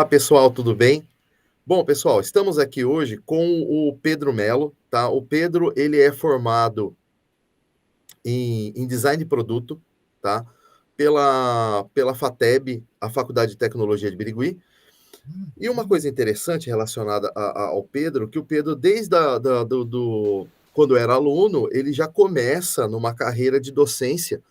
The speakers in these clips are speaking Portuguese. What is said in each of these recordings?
Olá, pessoal, tudo bem? Bom, pessoal, estamos aqui hoje com o Pedro Melo, tá? O Pedro, ele é formado em design de produto, tá? Pela FATEB, a Faculdade de Tecnologia de Birigui. E uma coisa interessante relacionada ao Pedro, que o Pedro, desde quando era aluno, ele já começa numa carreira de docência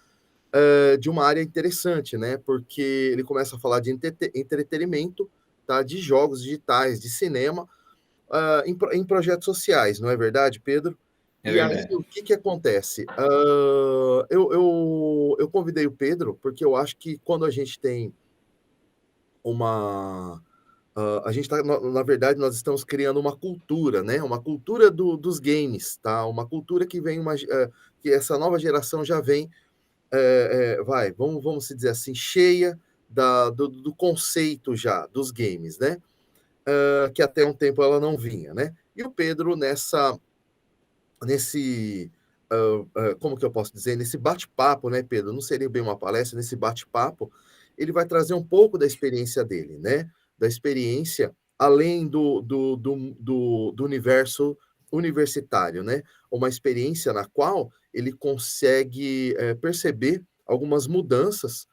de uma área interessante, né? Porque ele começa a falar de entretenimento, tá? De jogos digitais, de cinema, em projetos sociais, não é verdade, Pedro? É E aí, verdade. o que que acontece? Eu convidei o Pedro porque eu acho que quando a gente tem uma a gente está, na verdade, nós estamos criando uma cultura, né? Uma cultura dos games, tá? Uma cultura que vem, que essa nova geração já vem, vamos se dizer assim, cheia do conceito já dos games, né? Que até um tempo ela não vinha, né? E o Pedro nesse como que eu posso dizer, nesse bate-papo, né, Pedro? Não seria bem uma palestra, nesse bate-papo, ele vai trazer um pouco da experiência dele, né? Da experiência além do universo universitário, né? Uma experiência na qual ele consegue perceber algumas mudanças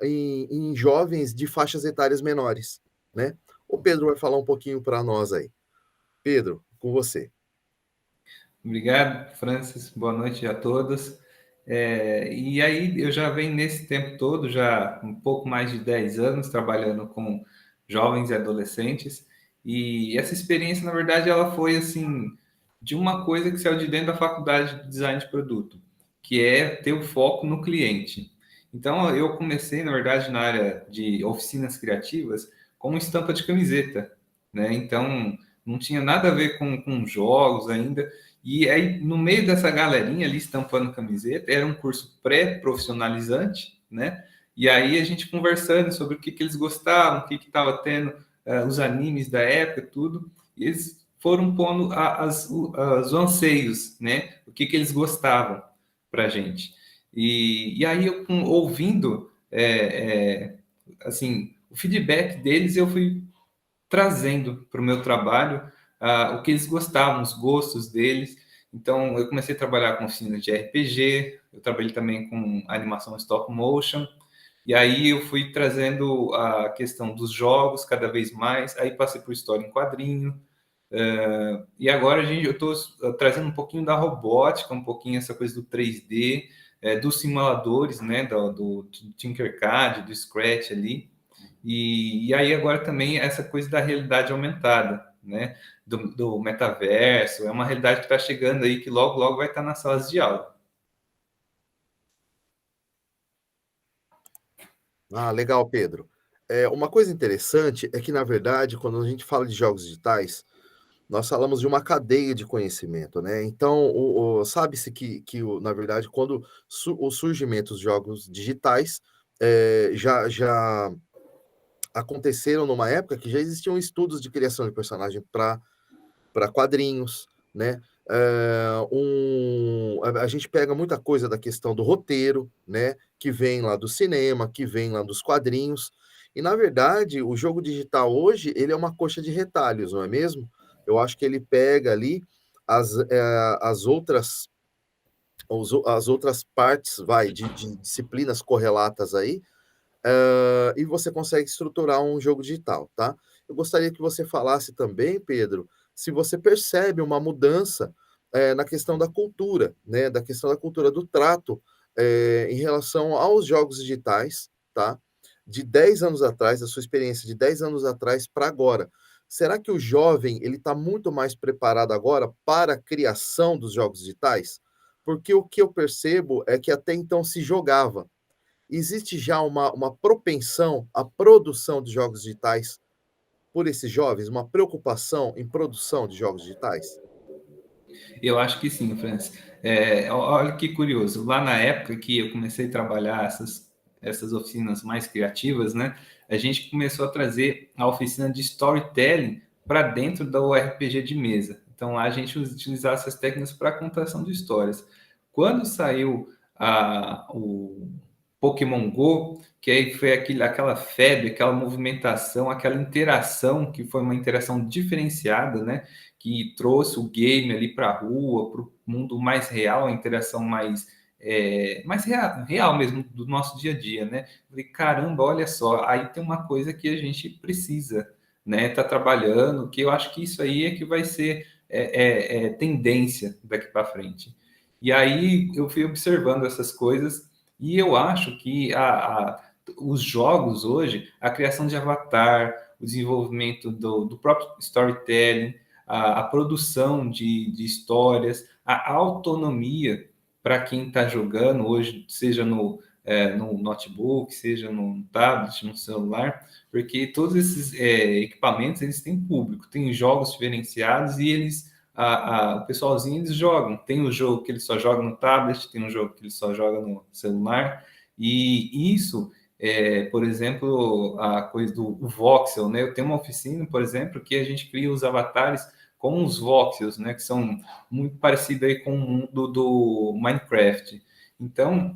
em jovens de faixas etárias menores, né? O Pedro vai falar um pouquinho para nós aí. Pedro, com você. Obrigado, Francis. Boa noite a todos. E aí, eu já venho nesse tempo todo, já um pouco mais de 10 anos, trabalhando com jovens e adolescentes. E essa experiência, na verdade, ela foi assim, de uma coisa que saiu de dentro da faculdade de design de produto, que é ter o foco no cliente. Então, eu comecei, na verdade, na área de oficinas criativas, como estampa de camiseta, né? Então, não tinha nada a ver com jogos ainda. E aí, no meio dessa galerinha ali estampando camiseta, era um curso pré-profissionalizante, né? E aí a gente conversando sobre o que, que eles gostavam, o que estava tendo, os animes da época, tudo. E eles foram pondo os anseios, né? O que, que eles gostavam para a gente. E aí, eu ouvindo, assim, o feedback deles, eu fui trazendo para o meu trabalho o que eles gostavam, os gostos deles. Então, eu comecei a trabalhar com oficinas de RPG, eu trabalhei também com animação stop motion, e aí eu fui trazendo a questão dos jogos cada vez mais, aí passei por história em quadrinho, e agora eu estou trazendo um pouquinho da robótica, um pouquinho essa coisa do 3D, dos simuladores, né, do Tinkercad, do Scratch ali, e aí agora também essa coisa da realidade aumentada, né? Do metaverso, é uma realidade que está chegando aí, que logo, logo vai estar nas salas de aula. Ah, legal, Pedro. Uma coisa interessante é que, na verdade, quando a gente fala de jogos digitais, nós falamos de uma cadeia de conhecimento, né? Então, sabe-se na verdade, quando o surgimento dos jogos digitais já aconteceram numa época que já existiam estudos de criação de personagem para quadrinhos, né? A gente pega muita coisa da questão do roteiro, né? Que vem lá do cinema, que vem lá dos quadrinhos. E, na verdade, o jogo digital hoje, ele é uma coxa de retalhos, não é mesmo? Eu acho que ele pega ali as outras as outras partes, de disciplinas correlatas aí, e você consegue estruturar um jogo digital, tá? Eu gostaria que você falasse também, Pedro, se você percebe uma mudança na questão da cultura, né? Da questão da cultura do trato em relação aos jogos digitais, tá? De 10 anos atrás, a sua experiência de 10 anos atrás para agora. Será que o jovem ele está muito mais preparado agora para a criação dos jogos digitais? Porque o que eu percebo é que até então se jogava, existe já uma propensão à produção de jogos digitais por esses jovens, uma preocupação em produção de jogos digitais? Eu acho que sim, Francis. Olha que curioso, lá na época que eu comecei a trabalhar essas oficinas mais criativas, né? A gente começou a trazer a oficina de storytelling para dentro do RPG de mesa. Então lá a gente utilizava essas técnicas para contação de histórias. Quando saiu Pokémon Go, que aí foi aquela febre, aquela movimentação, aquela interação, que foi uma interação diferenciada, né? Que trouxe o game ali para a rua, para o mundo mais real, a interação mais real mesmo do nosso dia a dia, né? Falei, caramba, olha só, aí tem uma coisa que a gente precisa, né? Tá trabalhando, que eu acho que isso aí é que vai ser tendência daqui para frente. E aí eu fui observando essas coisas e eu acho que os jogos hoje, a criação de avatar, o desenvolvimento do próprio storytelling, a produção de histórias, a autonomia para quem está jogando hoje, seja no notebook, seja no tablet, no celular, porque todos esses equipamentos eles têm público, tem jogos diferenciados e o pessoalzinho eles jogam. Tem o jogo que ele só joga no tablet, tem um jogo que ele só joga no celular, e isso, por exemplo, a coisa do voxel, né? Eu tenho uma oficina, por exemplo, que a gente cria os avatares com os voxels, né? Que são muito parecidos aí com o mundo do Minecraft. Então,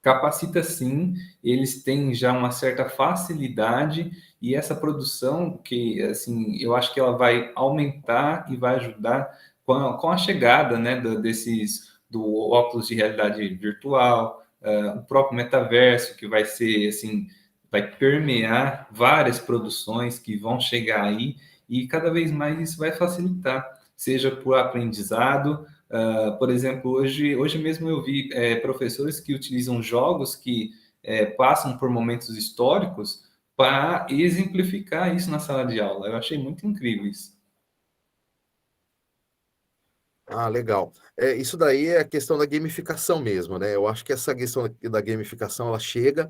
capacita sim, eles têm já uma certa facilidade e essa produção que assim eu acho que ela vai aumentar e vai ajudar com a chegada, né, do óculos de realidade virtual, o próprio metaverso que vai ser assim, vai permear várias produções que vão chegar aí e cada vez mais isso vai facilitar, seja por aprendizado. Por exemplo, hoje mesmo eu vi professores que utilizam jogos que passam por momentos históricos para exemplificar isso na sala de aula. Eu achei muito incrível isso. Ah, legal. Isso daí é a questão da gamificação mesmo, né? Eu acho que essa questão da gamificação, ela chega,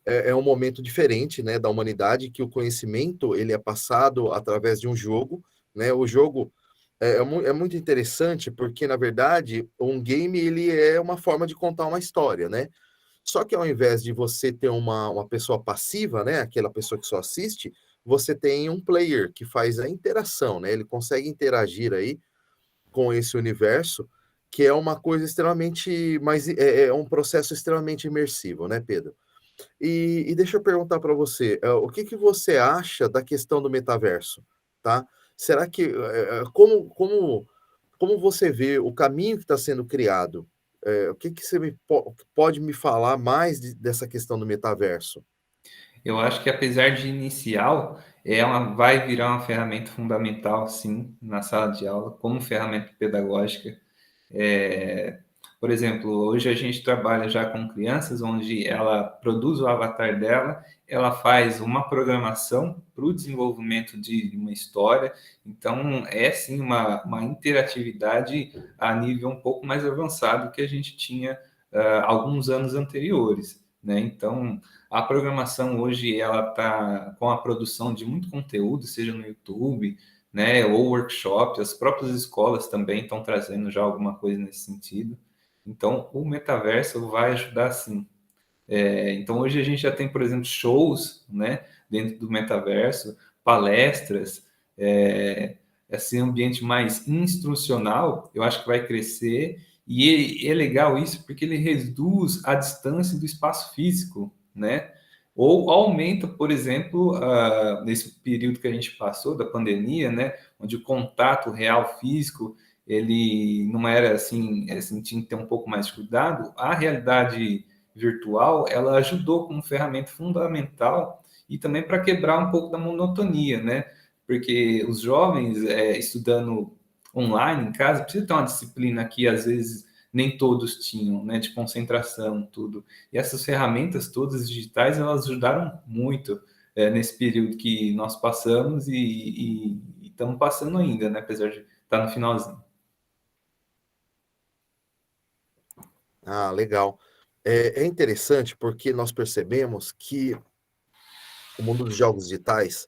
é um momento diferente, né, da humanidade, que o conhecimento, ele é passado através de um jogo, né? O jogo é muito interessante porque, na verdade, um game, ele é uma forma de contar uma história, né? Só que ao invés de você ter uma pessoa passiva, né, aquela pessoa que só assiste, você tem um player que faz a interação, né? Ele consegue interagir aí com esse universo, que é uma coisa extremamente mais é um processo extremamente imersivo, né, Pedro? E deixa eu perguntar para você, o que que você acha da questão do metaverso, tá? Será que como você vê o caminho que está sendo criado? O que que você pode me falar mais dessa questão do metaverso? Eu acho que apesar de inicial, vai virar uma ferramenta fundamental, sim, na sala de aula, como ferramenta pedagógica. É, por exemplo, hoje a gente trabalha já com crianças, onde ela produz o avatar dela, ela faz uma programação para o desenvolvimento de uma história, então é sim uma interatividade a nível um pouco mais avançado que a gente tinha alguns anos anteriores, né? Então, a programação hoje ela está com a produção de muito conteúdo, seja no YouTube, né, ou workshop, as próprias escolas também estão trazendo já alguma coisa nesse sentido. Então, o metaverso vai ajudar sim. Então, hoje a gente já tem, por exemplo, shows, né, dentro do metaverso, palestras, esse ambiente mais instrucional, eu acho que vai crescer, e é legal isso porque ele reduz a distância do espaço físico, né? Ou aumenta, por exemplo, nesse período que a gente passou da pandemia, né, onde o contato real físico ele não era assim, tinha que ter um pouco mais de cuidado. A realidade virtual ela ajudou como ferramenta fundamental e também para quebrar um pouco da monotonia, né? Porque os jovens estudando online em casa precisa ter uma disciplina que às vezes nem todos tinham, né? De concentração, tudo. E essas ferramentas todas digitais, elas ajudaram muito nesse período que nós passamos e estamos passando ainda, né? Apesar de estar no finalzinho. Ah, legal. É interessante porque nós percebemos que o mundo dos jogos digitais,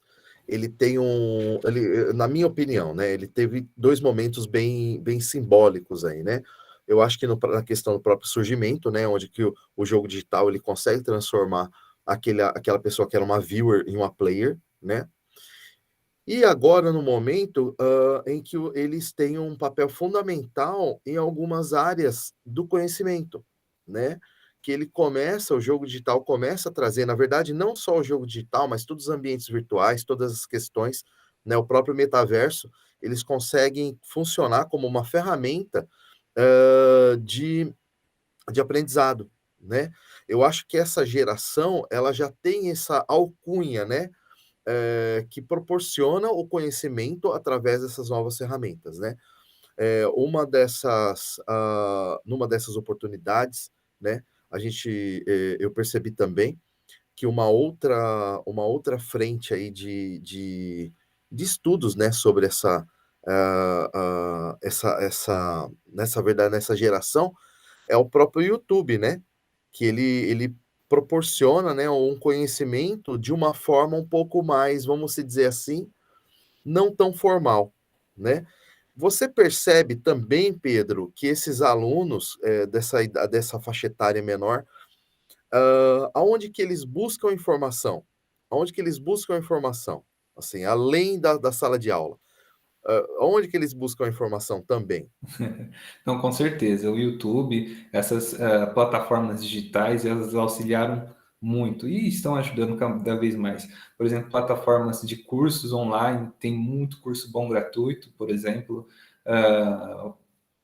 na minha opinião, né, ele teve 2 momentos bem simbólicos aí, né. Eu acho que na questão do próprio surgimento, né, onde que o jogo digital ele consegue transformar aquela pessoa que era uma viewer em uma player, né. E agora no momento, em que eles têm um papel fundamental em algumas áreas do conhecimento, né. que o jogo digital começa a trazer, na verdade, não só o jogo digital, mas todos os ambientes virtuais, todas as questões, né, o próprio metaverso, eles conseguem funcionar como uma ferramenta de aprendizado, né? Eu acho que essa geração, ela já tem essa alcunha, né, que proporciona o conhecimento através dessas novas ferramentas, né? Numa dessas oportunidades, né, eu percebi também que uma outra frente aí de estudos, né, sobre nessa geração, é o próprio YouTube, né, que ele proporciona, né, um conhecimento de uma forma um pouco mais, vamos se dizer assim, não tão formal, né. Você percebe também, Pedro, que esses alunos, dessa faixa etária menor, aonde que eles buscam informação? Aonde que eles buscam informação? Assim, além da sala de aula, aonde que eles buscam informação também? Não, com certeza. O YouTube, essas plataformas digitais, elas auxiliaram muito e estão ajudando cada vez mais. Por exemplo, plataformas de cursos online, tem muito curso bom gratuito, por exemplo. Ah,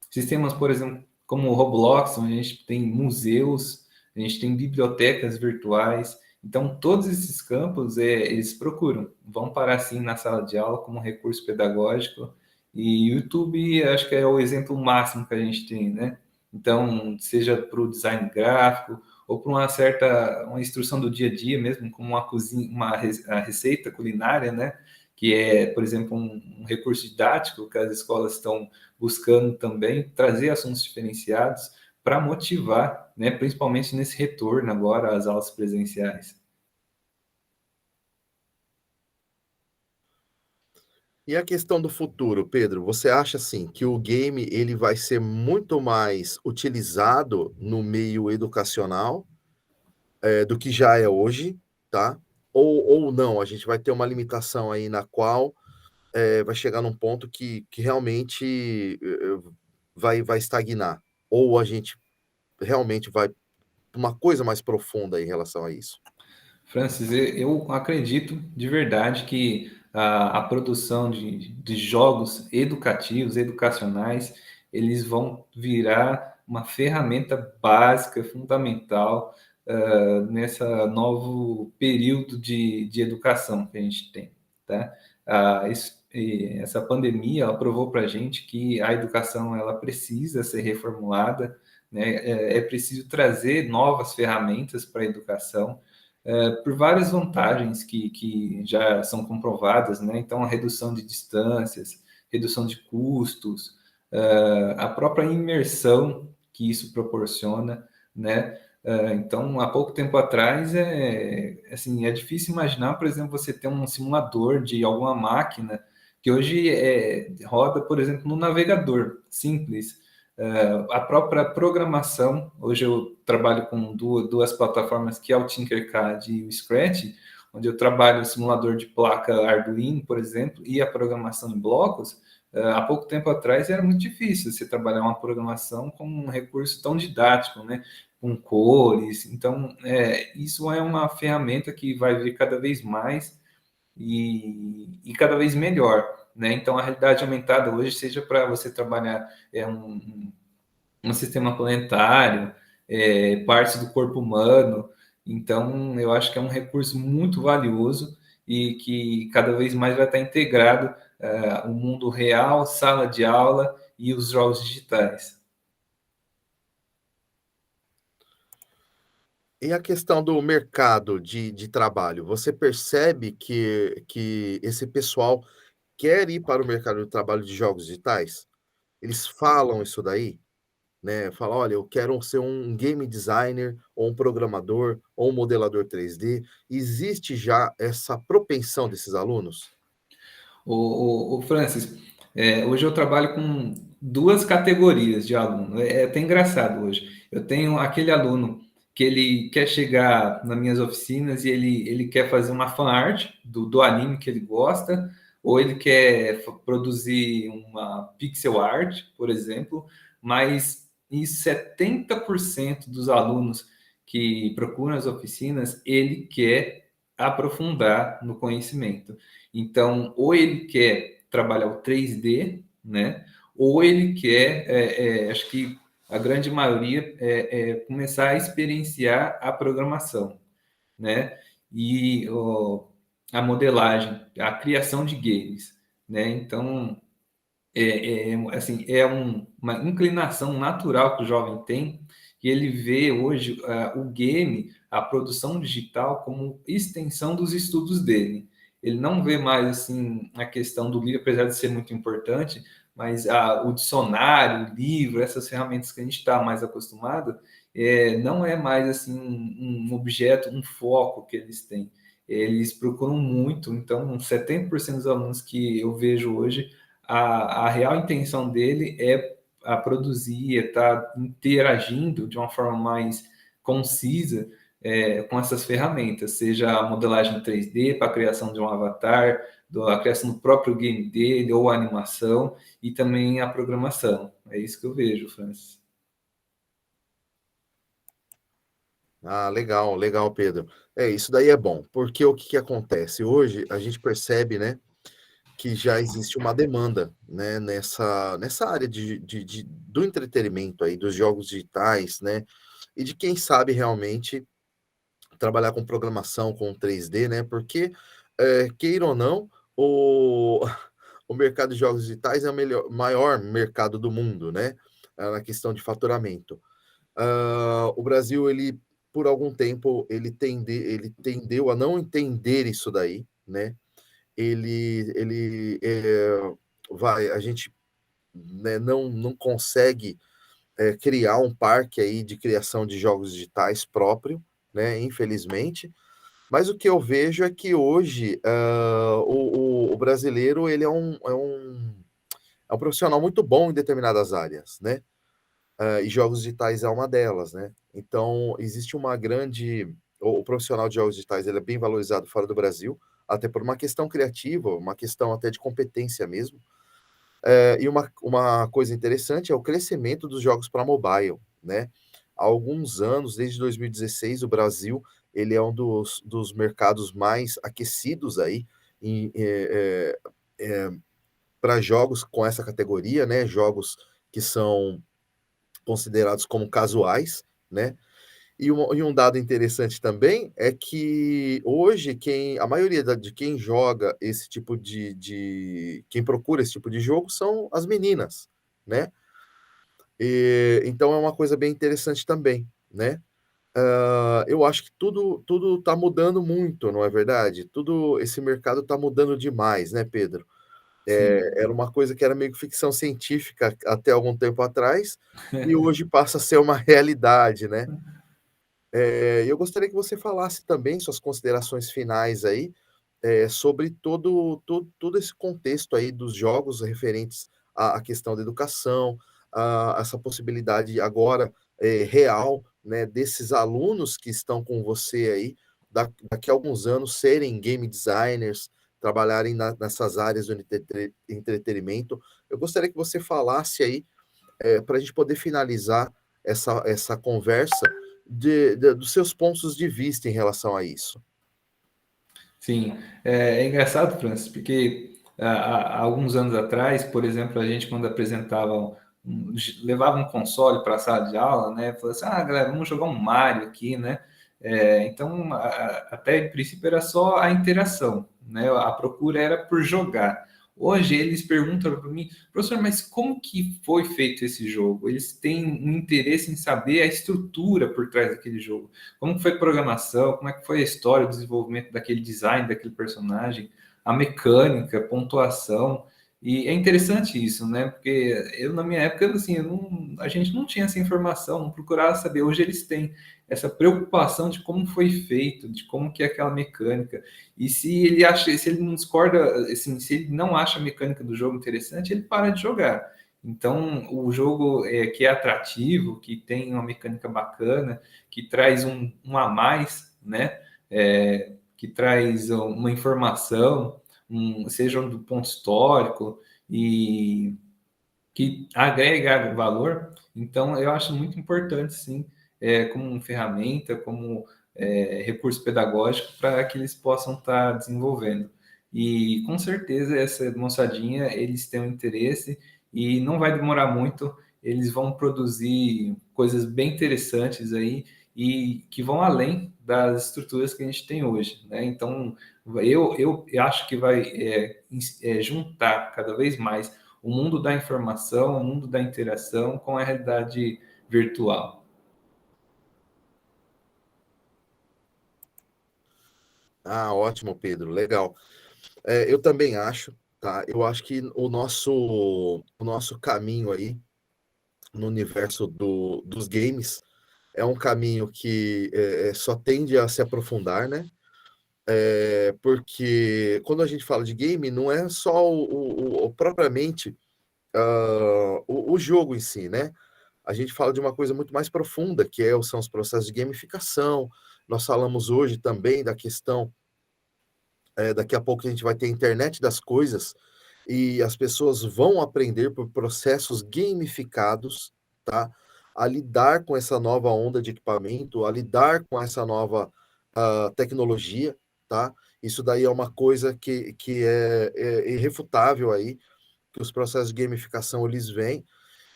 sistemas, por exemplo, como o Roblox, onde a gente tem museus, a gente tem bibliotecas virtuais. Então, todos esses campos, eles procuram, vão parar sim na sala de aula como recurso pedagógico. E o YouTube, acho que é o exemplo máximo que a gente tem, né? Então, seja para o design gráfico ou para uma instrução do dia a dia mesmo, como uma cozinha, a receita culinária, né? Que é, por exemplo, um recurso didático que as escolas estão buscando também trazer assuntos diferenciados para motivar, né, principalmente nesse retorno agora às aulas presenciais. E a questão do futuro, Pedro, você acha, assim, que o game ele vai ser muito mais utilizado no meio educacional, do que já é hoje, tá? Ou não, a gente vai ter uma limitação aí na qual, vai chegar num ponto que realmente, vai estagnar, ou a gente realmente vai pra uma coisa mais profunda em relação a isso? Francis, eu acredito de verdade que a produção de jogos educativos, educacionais, eles vão virar uma ferramenta básica, fundamental, nessa novo período de educação que a gente tem, tá? Essa pandemia, ela provou para a gente que a educação, ela precisa ser reformulada, né? É preciso trazer novas ferramentas para a educação, por várias vantagens que já são comprovadas, né? Então, a redução de distâncias, redução de custos, a própria imersão que isso proporciona, né? Então, há pouco tempo atrás, assim, é difícil imaginar, por exemplo, você ter um simulador de alguma máquina que hoje roda, por exemplo, no navegador simples. A própria programação, hoje eu trabalho com duas plataformas, que é o Tinkercad e o Scratch, onde eu trabalho o simulador de placa Arduino, por exemplo, e a programação em blocos. Há pouco tempo atrás era muito difícil você trabalhar uma programação com um recurso tão didático, né? Com cores. Então, isso é uma ferramenta que vai vir cada vez mais e cada vez melhor, né? Então, a realidade aumentada hoje, seja para você trabalhar um sistema planetário, partes do corpo humano. Então, eu acho que é um recurso muito valioso e que cada vez mais vai estar integrado o mundo real, sala de aula e os jogos digitais. E a questão do mercado de trabalho, você percebe que esse pessoal quer ir para o mercado de trabalho de jogos digitais? Eles falam isso daí, né, fala: "Olha, eu quero ser um game designer, ou um programador, ou um modelador 3D". Existe já essa propensão desses alunos? O Francis, hoje eu trabalho com duas categorias de aluno. É até engraçado hoje. Eu tenho aquele aluno que ele quer chegar nas minhas oficinas e ele quer fazer uma fan art do anime que ele gosta, ou ele quer produzir uma pixel art, por exemplo, mas em 70% dos alunos que procura as oficinas, ele quer aprofundar no conhecimento. Então, ou ele quer trabalhar o 3D, né? Ou ele quer, acho que a grande maioria começar a experienciar a programação, né? E a modelagem, a criação de games, né? Então, assim, uma inclinação natural que o jovem tem, que ele vê hoje o game, a produção digital, como extensão dos estudos dele. Ele não vê mais assim a questão do livro, apesar de ser muito importante, mas o dicionário, o livro, essas ferramentas que a gente está mais acostumado, não é mais assim um objeto, um foco que eles têm. Eles procuram muito, então 70% dos alunos que eu vejo hoje a real intenção dele é a produzir, é estar interagindo de uma forma mais concisa com essas ferramentas, seja a modelagem 3D para a criação de um avatar, a criação do próprio game dele, ou a animação, e também a programação. É isso que eu vejo, Francis. Ah, legal, legal, Pedro. Isso daí é bom, porque o que que acontece? Hoje a gente percebe, né, que já existe uma demanda, né, nessa área do entretenimento aí, dos jogos digitais, né, e de quem sabe realmente trabalhar com programação, com 3D, né, porque, queira ou não, o mercado de jogos digitais é o maior mercado do mundo, né, na questão de faturamento. O Brasil, ele, por algum tempo, ele tendeu a não entender isso daí, né, a gente, né, não consegue criar um parque aí de criação de jogos digitais próprio, né? Infelizmente. Mas o que eu vejo é que hoje o brasileiro ele é um profissional muito bom em determinadas áreas, né? E jogos digitais é uma delas, né? Então existe uma grande o profissional de jogos digitais ele é bem valorizado fora do Brasil, até por uma questão criativa, uma questão até de competência mesmo. E uma coisa interessante é o crescimento dos jogos para mobile, né? Há alguns anos, desde 2016, o Brasil ele é um dos mercados mais aquecidos aí para jogos com essa categoria, né? Jogos que são considerados como casuais, né? E um dado interessante também é que hoje a maioria de quem joga esse tipo quem procura esse tipo de jogo são as meninas, né? Então é uma coisa bem interessante também, né? Eu acho que tudo está mudando muito, não é verdade? Esse mercado está mudando demais, né, Pedro? Sim. Era uma coisa que era meio que ficção científica até algum tempo atrás, e hoje passa a ser uma realidade, né? Eu gostaria que você falasse também suas considerações finais aí, sobre todo esse contexto aí dos jogos referentes à questão da educação, a essa possibilidade agora, real, né, desses alunos que estão com você aí, daqui a alguns anos serem game designers, trabalharem nessas áreas do entretenimento. Eu gostaria que você falasse aí, para a gente poder finalizar essa conversa dos seus pontos de vista em relação a isso. Sim, é engraçado, Francis, porque há alguns anos atrás, por exemplo, a gente quando levava um console para a sala de aula, né, falava assim, galera, vamos jogar um Mario aqui, né? Então, até em princípio era só a interação, né? A procura era por jogar. Hoje eles perguntam para mim, professor, mas como que foi feito esse jogo? Eles têm um interesse em saber a estrutura por trás daquele jogo. Como que foi a programação, como é que foi a história, o desenvolvimento daquele design, daquele personagem, a mecânica, pontuação. E é interessante isso, né? Porque eu, na minha época, assim, a gente não tinha essa informação, não procurava saber. Hoje eles têm essa preocupação de como foi feito, de como que é aquela mecânica. E se ele não discorda, assim, se ele não acha a mecânica do jogo interessante, ele para de jogar. Então, o jogo que é atrativo, que tem uma mecânica bacana, que traz um a mais, né? Que traz uma informação, seja do ponto histórico, e que agrega valor. Então, eu acho muito importante, sim, como ferramenta, como recurso pedagógico para que eles possam estar desenvolvendo. E com certeza essa moçadinha, eles têm um interesse e não vai demorar muito, eles vão produzir coisas bem interessantes aí e que vão além das estruturas que a gente tem hoje, né? Então, eu acho que vai juntar cada vez mais o mundo da informação, o mundo da interação com a realidade virtual. Ah, ótimo, Pedro, legal. Eu também acho, tá? Eu acho que o nosso caminho aí no universo dos games é um caminho que só tende a se aprofundar, né? Porque quando a gente fala de game, não é só propriamente o jogo em si, né? A gente fala de uma coisa muito mais profunda, que são os processos de gamificação. Nós falamos hoje também da questão, daqui a pouco a gente vai ter a internet das coisas, e as pessoas vão aprender por processos gamificados, tá? A lidar com essa nova onda de equipamento, a lidar com essa nova tecnologia, tá? Isso daí é uma coisa que é irrefutável aí, que os processos de gamificação eles vêm,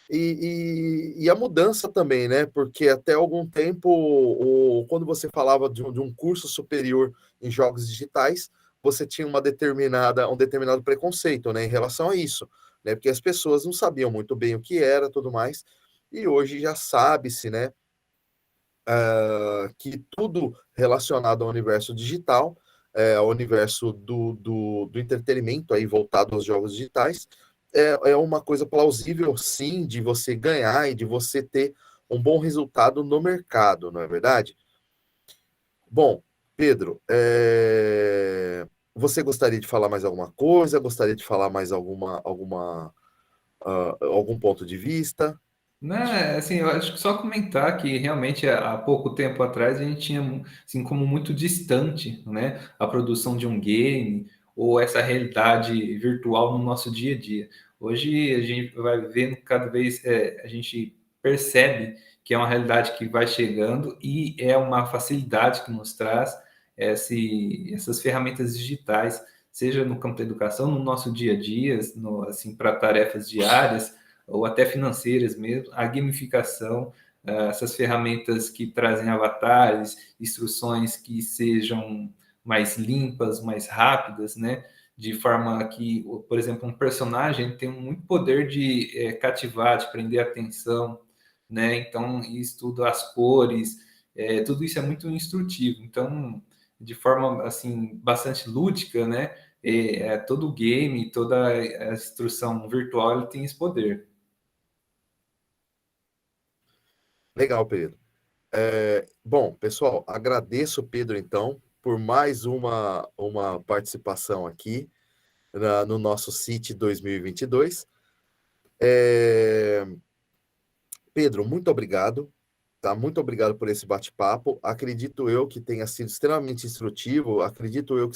e a mudança também, né? Porque até algum tempo, quando você falava de um curso superior em jogos digitais, você tinha um determinado preconceito, né, em relação a isso, né? Porque as pessoas não sabiam muito bem o que era, tudo mais, e hoje já sabe-se, né, que tudo relacionado ao universo digital, ao universo do entretenimento aí voltado aos jogos digitais, é uma coisa plausível, sim, de você ganhar e de você ter um bom resultado no mercado, não é verdade? Bom, Pedro, você gostaria de falar mais alguma coisa? Gostaria de falar mais algum ponto de vista? Né, assim, eu acho que só comentar que realmente há pouco tempo atrás a gente tinha assim como muito distante, né, a produção de um game ou essa realidade virtual no nosso dia a dia. Hoje a gente vai vendo cada vez a gente percebe que é uma realidade que vai chegando e é uma facilidade que nos traz essas ferramentas digitais, seja no campo da educação, no nosso dia a dia, no, assim para tarefas diárias ou até financeiras mesmo, a gamificação, essas ferramentas que trazem avatares, instruções que sejam mais limpas, mais rápidas, né? De forma que, por exemplo, um personagem tem muito poder de cativar, de prender a atenção, né? Então, isso tudo, as cores, tudo isso é muito instrutivo. Então, de forma assim bastante lúdica, né? Todo game, toda a instrução virtual, ele tem esse poder. Legal, Pedro. Bom, pessoal, agradeço, Pedro, então, por mais uma participação aqui no nosso CIT 2022. É, Pedro, muito obrigado, tá? Muito obrigado por esse bate-papo. Acredito eu que tenha sido extremamente instrutivo, acredito eu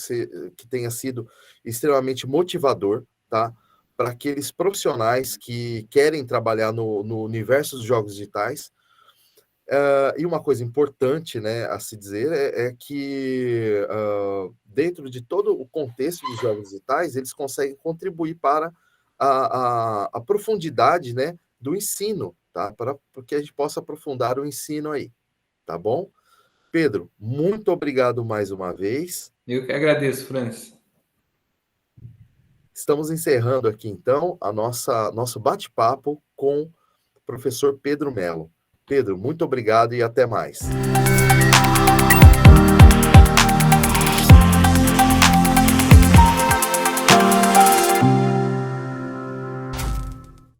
que tenha sido extremamente motivador, tá? Para aqueles profissionais que querem trabalhar no universo dos jogos digitais. E uma coisa importante, né, a se dizer é que, dentro de todo o contexto dos jogos digitais, eles conseguem contribuir para a profundidade, né, do ensino, tá? Para que a gente possa aprofundar o ensino aí, tá bom? Pedro, muito obrigado mais uma vez. Eu que agradeço, Francis. Estamos encerrando aqui, então, nosso bate-papo com o professor Pedro Mello. Pedro, muito obrigado e até mais.